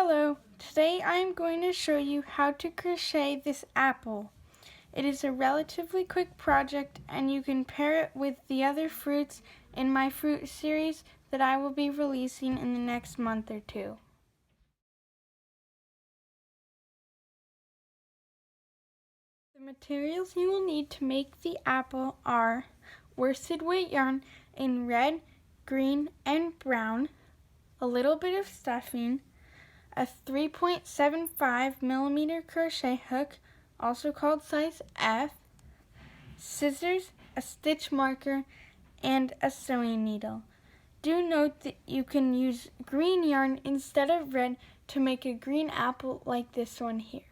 Hello, today I am going to show you how to crochet this apple. It is a relatively quick project and you can pair it with the other fruits in my fruit series that I will be releasing in the next month or two. The materials you will need to make the apple are worsted weight yarn in red, green, and brown, a little bit of stuffing, a 3.75 millimeter crochet hook, also called size F, scissors, a stitch marker, and a sewing needle. Do note that you can use green yarn instead of red to make a green apple like this one here.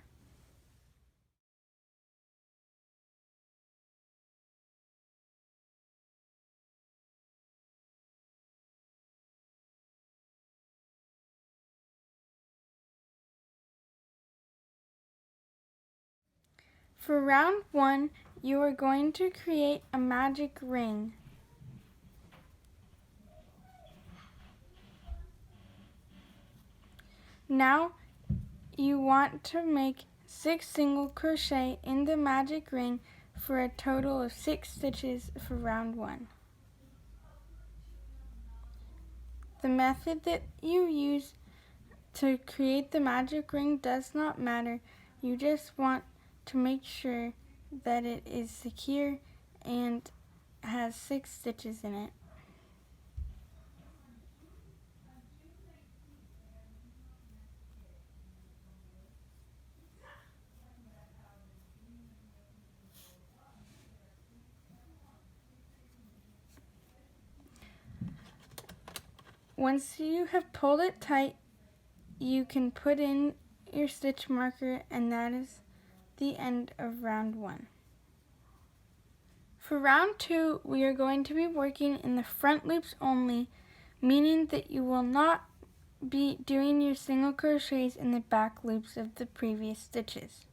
For round 1, you are going to create a magic ring. Now you want to make 6 single crochet in the magic ring for a total of 6 stitches for round 1. The method that you use to create the magic ring does not matter. You just want to make sure that it is secure and has 6 stitches in it. Once you have pulled it tight, you can put in your stitch marker, and that is the end of round 1. For round 2, we are going to be working in the front loops only, meaning that you will not be doing your single crochets in the back loops of the previous stitches.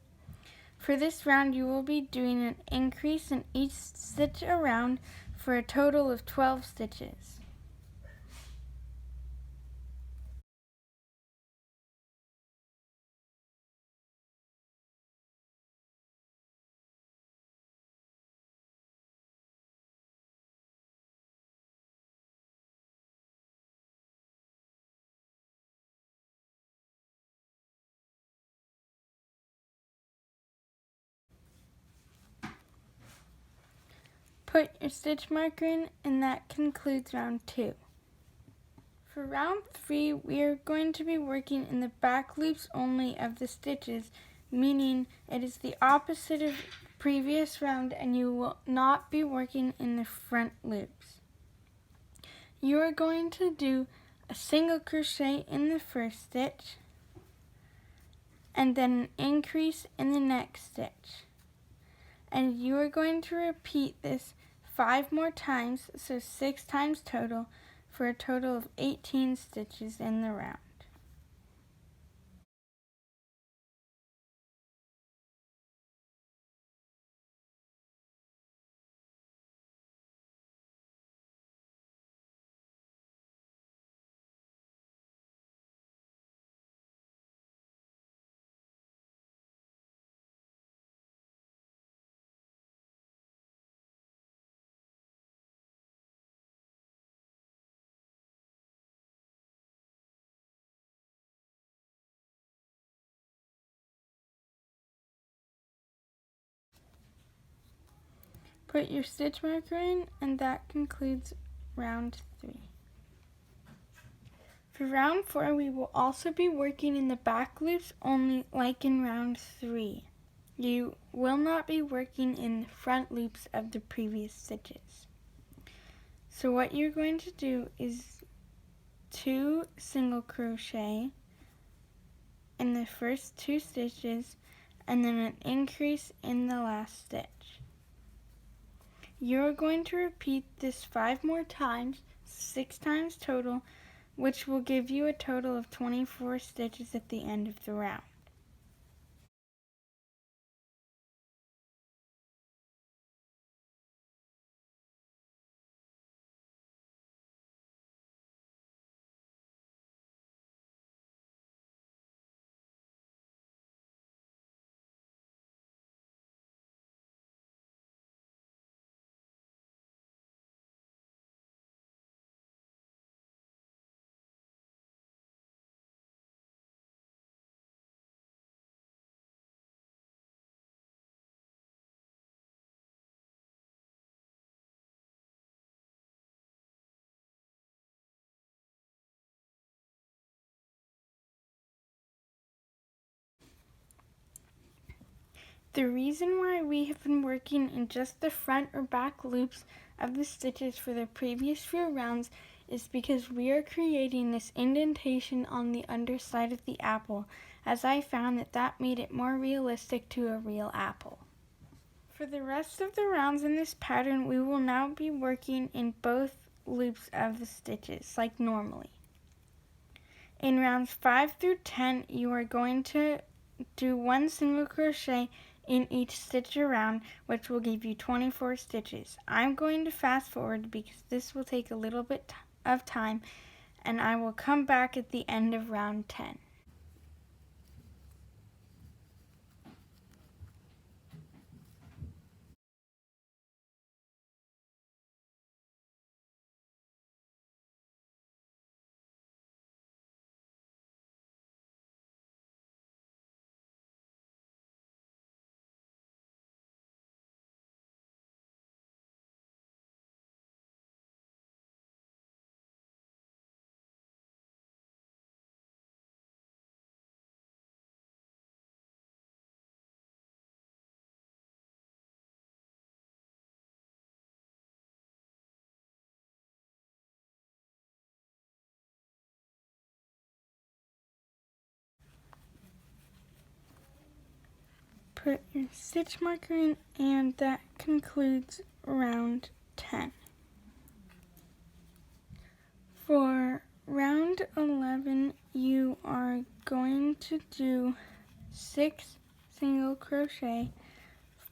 For this round, you will be doing an increase in each stitch around for a total of 12 stitches. Put your stitch marker in, and that concludes round 2. For round 3, we are going to be working in the back loops only of the stitches, meaning it is the opposite of previous round and you will not be working in the front loops. You are going to do a single crochet in the first stitch and then an increase in the next stitch. And you are going to repeat this 5 more times, so 6 times total, for a total of 18 stitches in the round. Put your stitch marker in, and that concludes round 3. For round 4, we will also be working in the back loops only like in round 3. You will not be working in the front loops of the previous stitches. So what you're going to do is 2 single crochet in the first 2 stitches and then an increase in the last stitch. You're going to repeat this 5 more times, 6 times total, which will give you a total of 24 stitches at the end of the round. The reason why we have been working in just the front or back loops of the stitches for the previous few rounds is because we are creating this indentation on the underside of the apple, as I found that made it more realistic to a real apple. For the rest of the rounds in this pattern, we will now be working in both loops of the stitches like normally. In rounds 5 through 10, you are going to do 1 single crochet in each stitch around, which will give you 24 stitches. I'm going to fast forward because this will take a little bit of time, and I will come back at the end of round 10. Put your stitch marker in, and that concludes round 10. For round 11, you are going to do 6 single crochet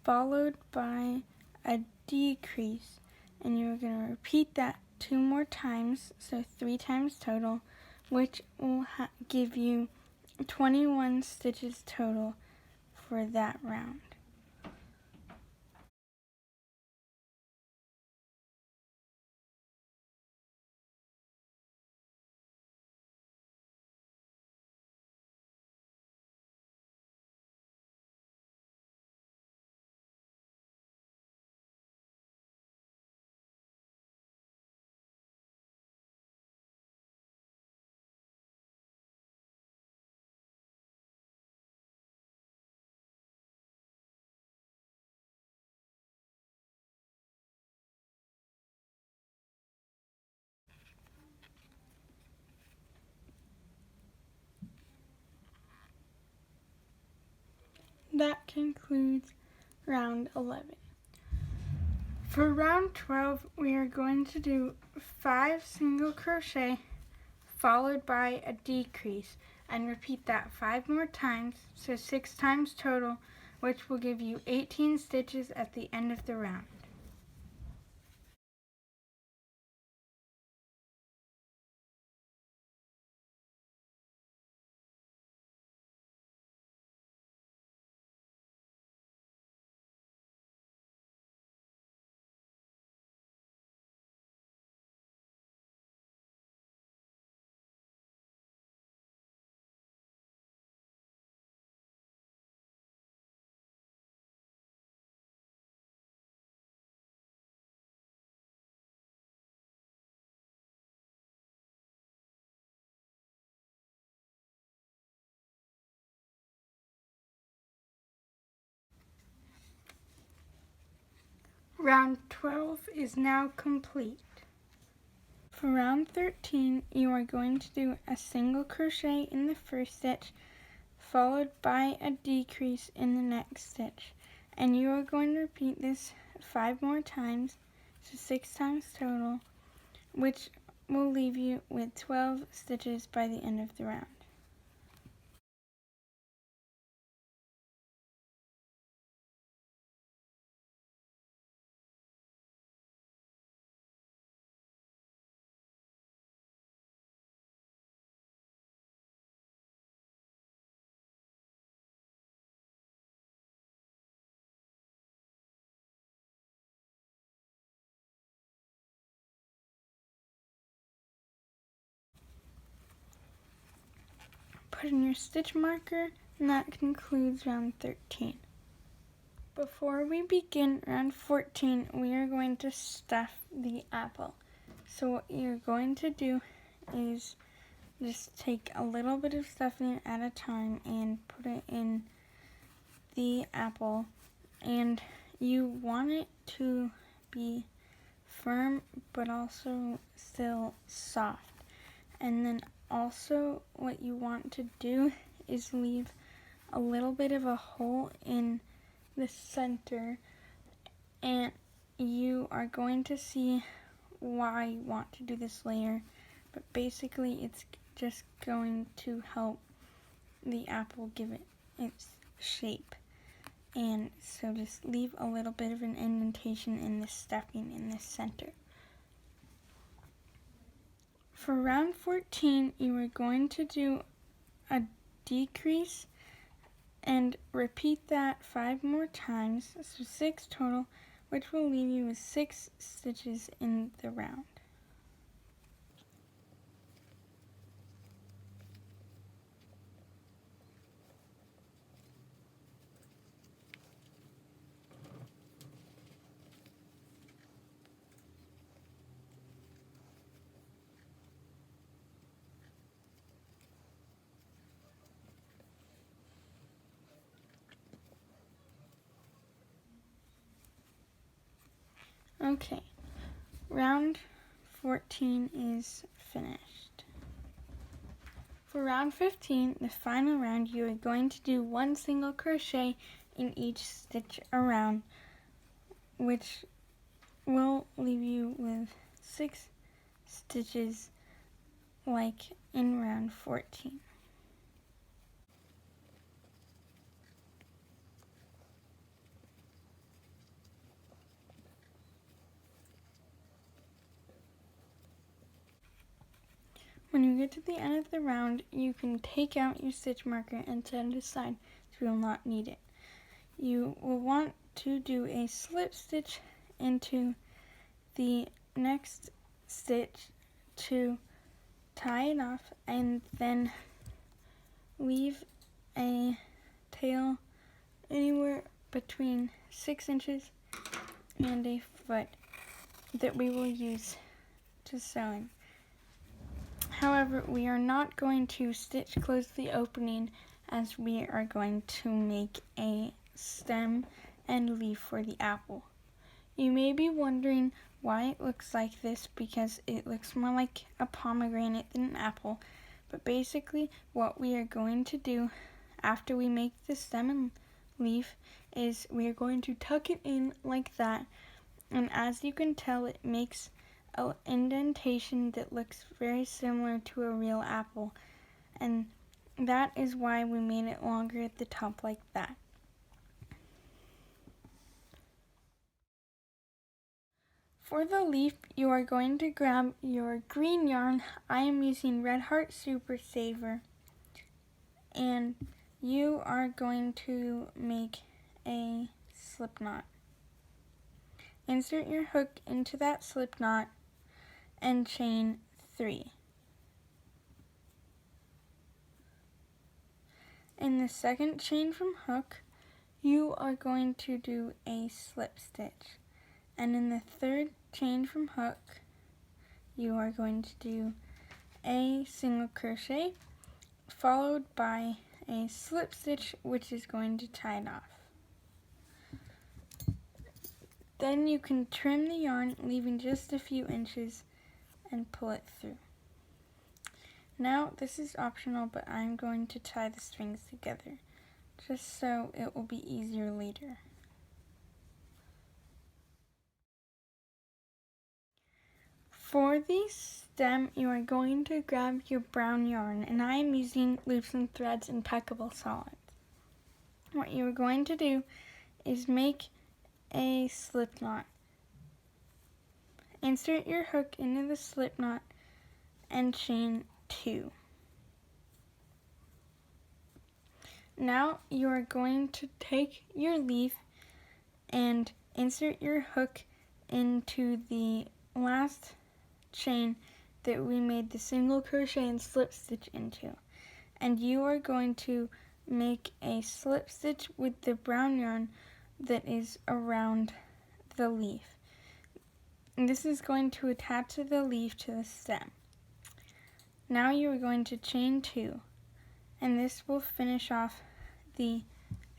followed by a decrease, and you're going to repeat that 2 more times, so 3 times total, which will give you 21 stitches total for that round. That concludes round 11. For round 12, we are going to do 5 single crochet followed by a decrease, and repeat that 5 more times, so 6 times total, which will give you 18 stitches at the end of the round. Round 12 is now complete. For round 13, you are going to do a single crochet in the first stitch, followed by a decrease in the next stitch. And you are going to repeat this 5 more times, so 6 times total, which will leave you with 12 stitches by the end of the round. Put in your stitch marker, and that concludes round 13. Before we begin round 14, we are going to stuff the apple. So what you're going to do is just take a little bit of stuffing at a time and put it in the apple, and you want it to be firm but also still soft. And then also what you want to do is leave a little bit of a hole in the center, and you are going to see why you want to do this layer, but basically it's just going to help the apple give it its shape. And so just leave a little bit of an indentation in the stuffing in the center. For round 14, you are going to do a decrease and repeat that 5 more times, so 6 total, which will leave you with 6 stitches in the round. Okay, round 14 is finished. For round 15, the final round, you are going to do 1 single crochet in each stitch around, which will leave you with 6 stitches like in round 14. When you get to the end of the round, you can take out your stitch marker and set it aside, so you will not need it. You will want to do a slip stitch into the next stitch to tie it off, and then leave a tail anywhere between 6 inches and a foot that we will use to sew in. However, we are not going to stitch close the opening, as we are going to make a stem and leaf for the apple. You may be wondering why it looks like this, because it looks more like a pomegranate than an apple. But basically what we are going to do after we make the stem and leaf is we are going to tuck it in like that, and as you can tell, it makes an indentation that looks very similar to a real apple, and that is why we made it longer at the top like that. For the leaf, you are going to grab your green yarn. I am using Red Heart Super Saver, and you are going to make a slip knot. Insert your hook into that slip knot and chain 3. In the second chain from hook, you are going to do a slip stitch, and in the third chain from hook, you are going to do a single crochet followed by a slip stitch, which is going to tie it off. Then you can trim the yarn, leaving just a few inches, and pull it through. Now, this is optional, but I'm going to tie the strings together, just so it will be easier later. For the stem, you are going to grab your brown yarn, and I am using Loops and Threads Impeccable Solids. What you are going to do is make a slip knot. Insert your hook into the slip knot and chain 2. Now you are going to take your leaf and insert your hook into the last chain that we made the single crochet and slip stitch into, and you are going to make a slip stitch with the brown yarn that is around the leaf. And this is going to attach the leaf to the stem. Now you are going to chain 2, and this will finish off the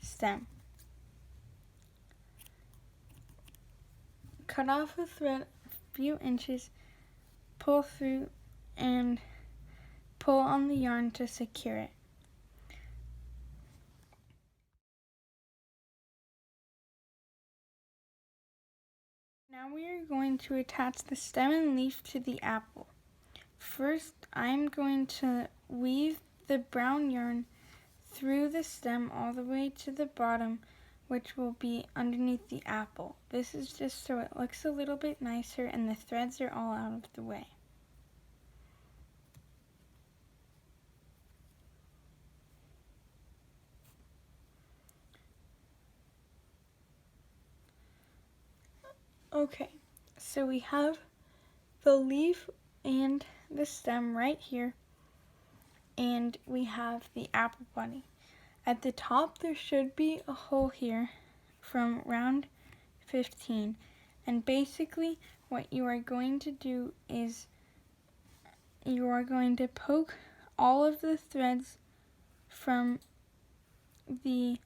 stem. cut off a thread a few inches, pull through, and pull on the yarn to secure it. Now we are going to attach the stem and leaf to the apple. First, I'm going to weave the brown yarn through the stem all the way to the bottom, which will be underneath the apple. This is just so it looks a little bit nicer and the threads are all out of the way. Okay, so we have the leaf and the stem right here, and we have the apple bunny. At the top there should be a hole here from round 15, and basically what you are going to do is you are going to poke all of the threads from the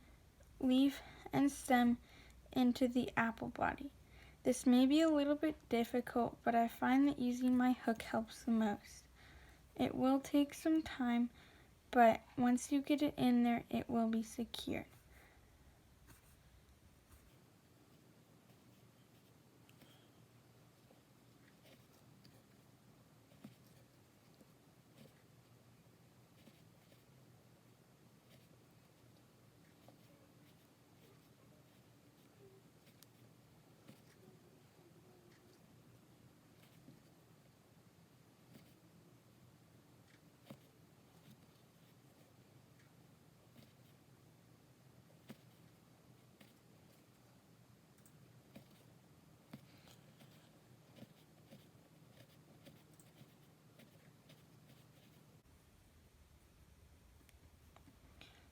leaf and stem into the apple body. This may be a little bit difficult, but I find that using my hook helps the most. It will take some time, but once you get it in there, it will be secure.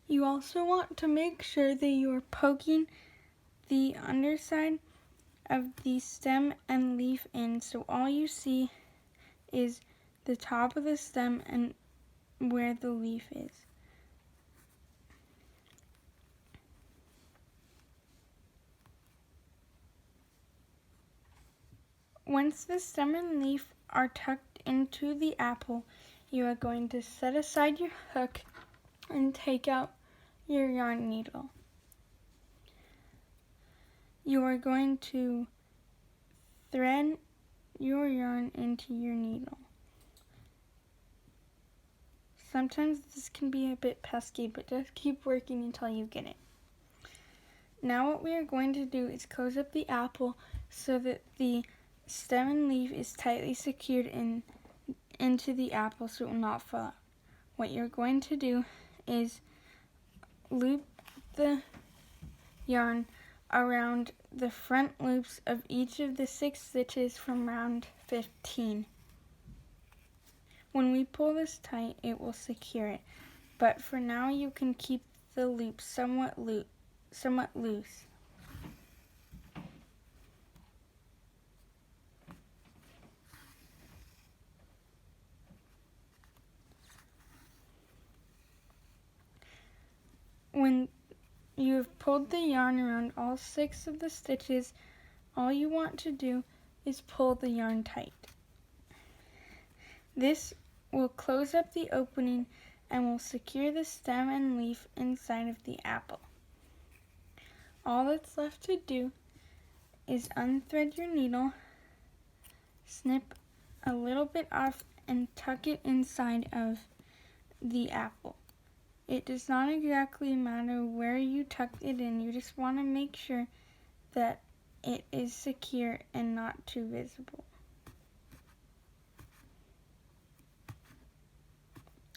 You also want to make sure that you are poking the underside of the stem and leaf in, so all you see is the top of the stem and where the leaf is. Once the stem and leaf are tucked into the apple, you are going to set aside your hook and take out your yarn needle. You are going to thread your yarn into your needle. Sometimes this can be a bit pesky, but just keep working until you get it. Now what we are going to do is close up the apple so that the stem and leaf is tightly secured into the apple so it will not fall out. What you're going to do is loop the yarn around the front loops of each of the 6 stitches from round 15. When we pull this tight, it will secure it, but for now you can keep the loop somewhat loose. When you have pulled the yarn around all 6 of the stitches, all you want to do is pull the yarn tight. This will close up the opening and will secure the stem and leaf inside of the apple. All that's left to do is unthread your needle, snip a little bit off, and tuck it inside of the apple. It does not exactly matter where you tuck it in, you just want to make sure that it is secure and not too visible.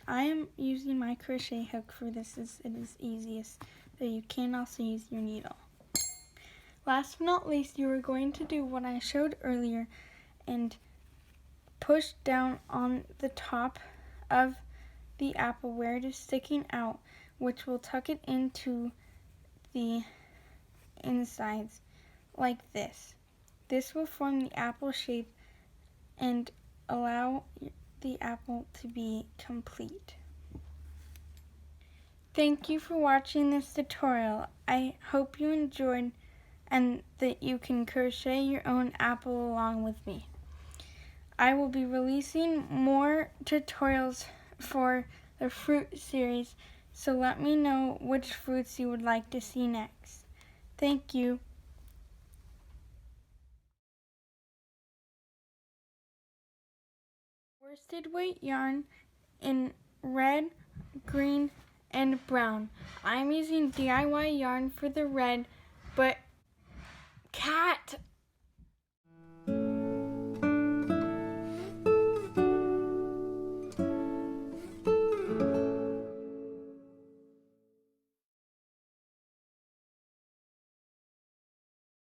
I am using my crochet hook for this as it is easiest, but you can also use your needle. Last but not least, you are going to do what I showed earlier and push down on the top of the apple where it is sticking out, which will tuck it into the insides like this. This will form the apple shape and allow the apple to be complete. Thank you for watching this tutorial. I hope you enjoyed and that you can crochet your own apple along with me. I will be releasing more tutorials for the fruit series, so let me know which fruits you would like to see next. Thank you. Worsted weight yarn in red, green, and brown. I'm using DIY yarn for the red, but cat!